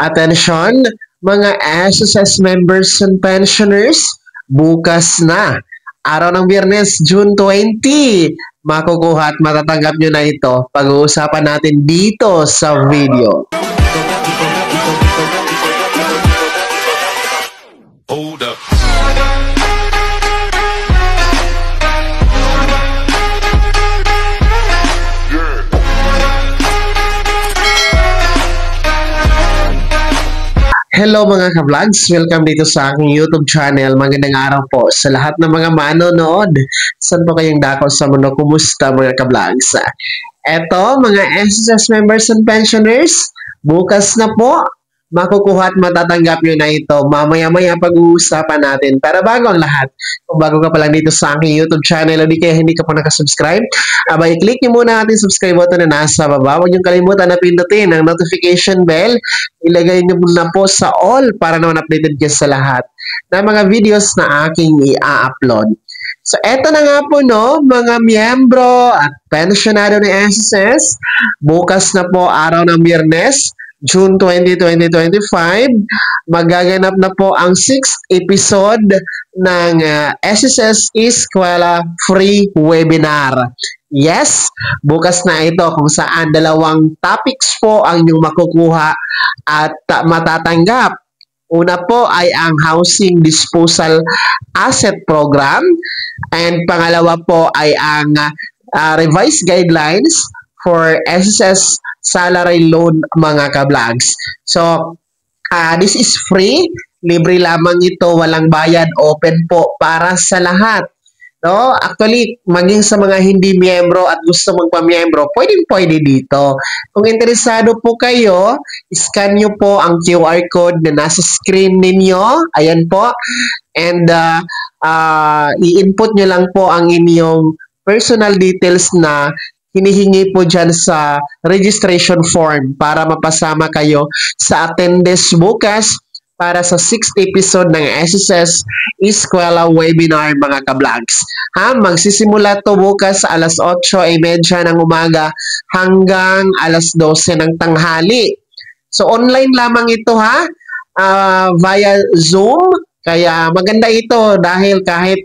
Atensyon, mga SSS members and pensioners, bukas na, araw ng Biyernes, June 20, makukuha at matatanggap nyo na ito. Pag-uusapan natin dito sa video. Hold up. Hello mga ka-vlogs! Welcome dito sa aking YouTube channel. Magandang araw po sa lahat ng mga manonood. Saan po kayong dako sa mundo? Kumusta mga ka-vlogs? Eto, mga SSS members and pensioners, bukas na po, makukuha at matatanggap nyo na ito. Mamaya-maya pag-uusapan natin. Pero bago ang lahat, kung bago ka pa lang dito sa aking YouTube channel o di kaya hindi ka po nakasubscribe, abay, click nyo muna ating subscribe button na nasa baba. Huwag nyo kalimutan na pindutin ang notification bell. Ilagay nyo muna po sa all para naman updated kayo sa lahat ng mga videos na aking i-upload. So, eto na nga po, no, mga miyembro at pensionado ng SSS. Bukas na po, araw ng Biyernes, June 20, 2025, magaganap na po ang 6th episode ng SSS Eskwela Free Webinar. Yes, bukas na ito kung saan dalawang topics po ang inyong makukuha at matatanggap. Una po ay ang Housing Disposal Asset Program and pangalawa po ay ang revised guidelines for SSS salary loan mga ka-vlogs. So, this is free. Libre lamang ito, walang bayad, open po para sa lahat. No? Actually, maging sa mga hindi miyembro at gusto magpa-miyembro, pwede dito. Kung interesado po kayo, scan nyo po ang QR code na nasa screen ninyo. Ayan po. And i-input nyo lang po ang inyong personal details na hinihingi po dyan sa registration form para mapasama kayo sa attendance bukas para sa 6th episode ng SSS Eskwela Webinar mga ka-vlogs. Magsisimula to bukas sa alas 8:30 ng umaga hanggang alas 12 ng tanghali. So online lamang ito via Zoom. Kaya maganda ito dahil kahit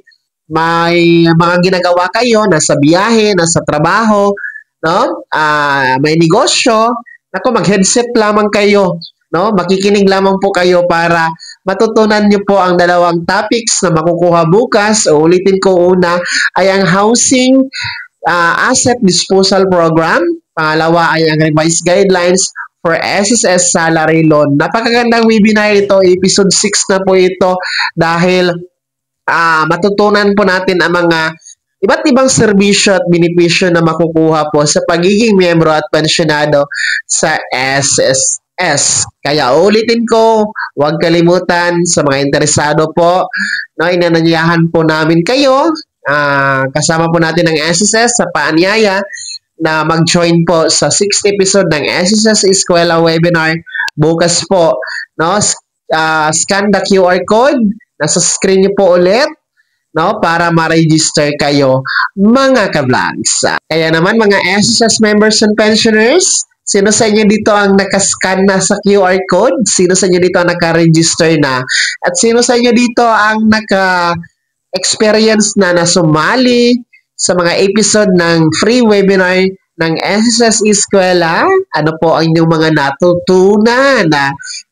may mga ginagawa kayo, nasa biyahe, nasa trabaho, no? May negosyo, mag-headset lamang kayo, no? Makikinig lamang po kayo para matutunan niyo po ang dalawang topics na makukuha bukas. Ulitin ko, una ay ang Housing Asset Disposal Program. Pangalawa ay ang Revised Guidelines for SSS Salary Loan. Napakagandang webinar ito. Episode 6 na po ito dahil matutunan po natin ang mga iba't ibang serbisyo at benepisyo na makukuha po sa pagiging miyembro at pensionado sa SSS. Kaya ulitin ko, huwag kalimutan sa mga interesado po, no, inanyayahan po namin kayo, kasama po natin ang SSS sa paanyaya na mag-join po sa 6th episode ng SSS Eskwela Webinar bukas po. No? Scan the QR code. Nasa screen niyo po ulit, no, para ma-register kayo, mga ka-vlogs. Kaya naman, mga SSS members and pensioners, sino sa inyo dito ang nakascan na sa QR code? Sino sa inyo dito ang naka-register na? At sino sa inyo dito ang naka-experience na sumali sa mga episode ng free webinar ng SSS Eskwela? Ano po ang inyong mga natutunan?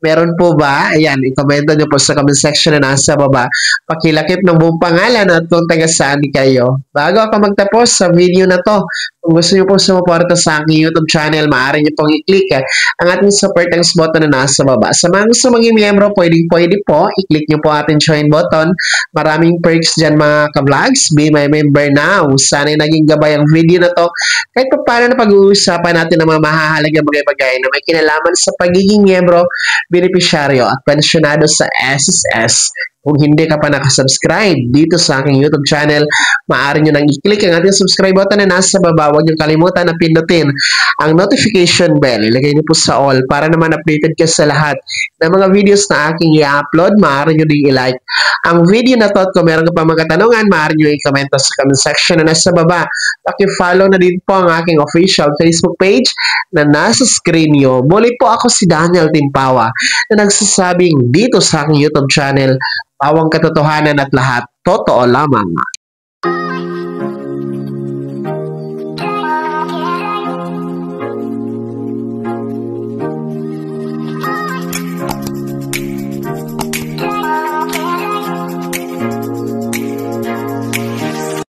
Meron po ba? Ayan, i-comment nyo po sa comment section na nasa baba. Pakilakip ng buong pangalan at kung taga saan kayo. Bago ako magtapos sa video na to, kung gusto nyo po sumuporta sa aking YouTube channel, maaari nyo pong i-click ang ating support thanks button na nasa baba. Sa mga gusto maging miyembro, pwede po, i-click nyo po ating join button. Maraming perks dyan mga ka-vlogs. Be my member now. Sana'y naging gabay ang video na to. Kahit pa paano na pag-uusapan natin ng mga mahahalagang bagay-bagay na may kinalaman sa pagiging miyembro, benepisyaryo at pensionado sa SSS. Kung hindi ka pa nakasubscribe dito sa aking YouTube channel, maaari nyo nang i-click ang ating subscribe button na nasa baba. Huwag nyo kalimutan na pindutin ang notification bell. Ilagay nyo po sa all para naman updated ka sa lahat ng mga videos na aking i-upload. Maaari nyo din i-like ang video na to at kung meron ka pa mga katanungan, maaari nyo i-comment sa comment section na nasa baba. Paki-follow na din po ang aking official Facebook page na nasa screen nyo. Muli po ako si Daniel Timpawa na nagsasabing dito sa aking YouTube channel, pawang katotohanan at lahat totoo lamang.